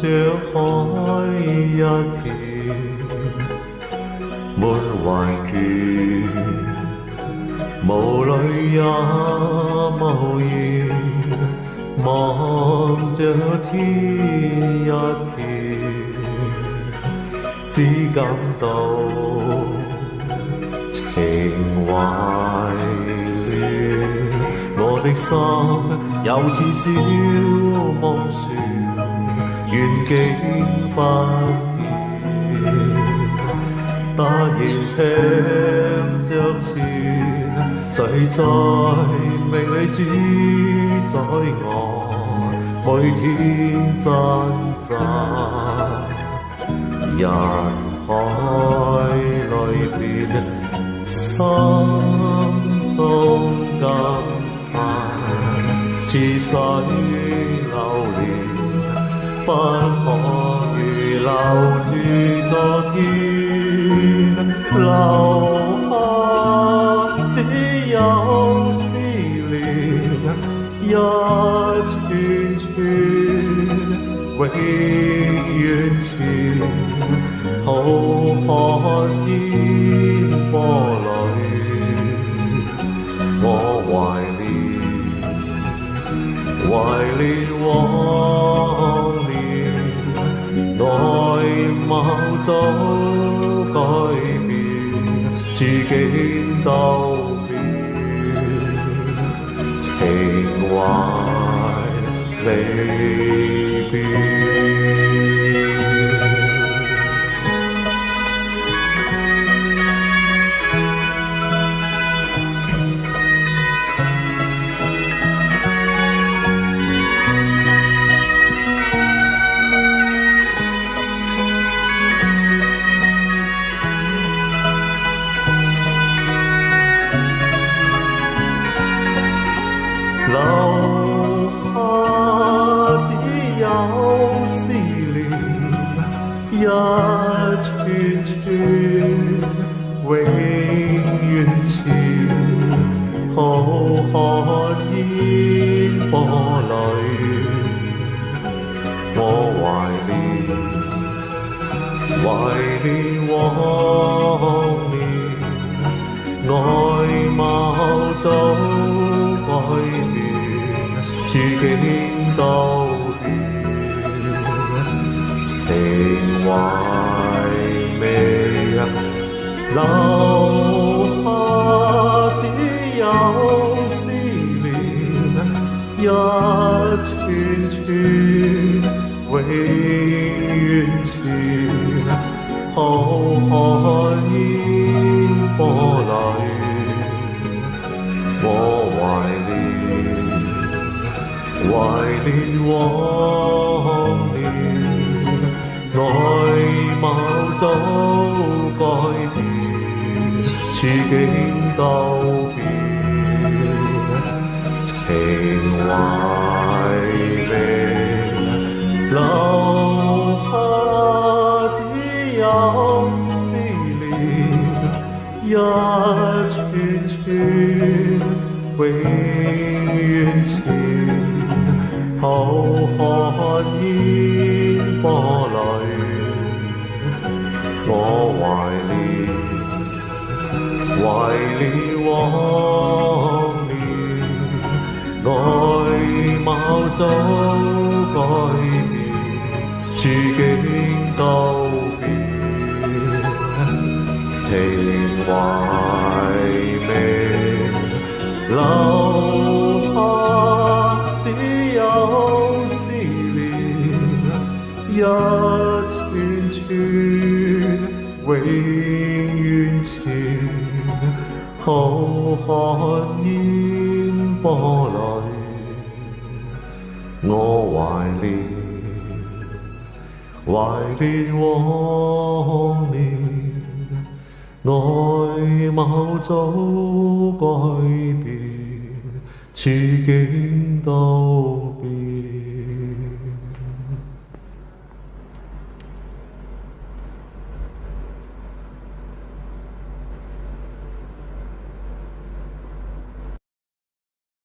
着海一片，滿懷倦，無淚也無言，望着天一片，只感到情懷亂。我的心又似小夢船，遠景不見，突然吃着前，誰在命裏主宰我，每天掙扎。人海裏邊，心中感嘆，似水流年，不可預留住昨天，留下只有思念，一串串永遠前，浩瀚煙波裏，我懷念往年，外貌早改變，處境都變，情懷離別。留下只有思念，一串串永遠前，浩瀚煙波裏，我懷念往年，外貌早改變，處境都變，情懷未留下只有思念，一串串永遠前，浩瀚煙波裏，我懷念往年，外貌早改變，處境都變，情懷未留下只有思念，一串串永遠前，浩瀚煙波裏，我懷念往年，外貌早改變，處境都變，情懷未留下只有思念，一串串永遠前，浩瀚煙波裏，我懷念往年，外貌早改變，處境都變。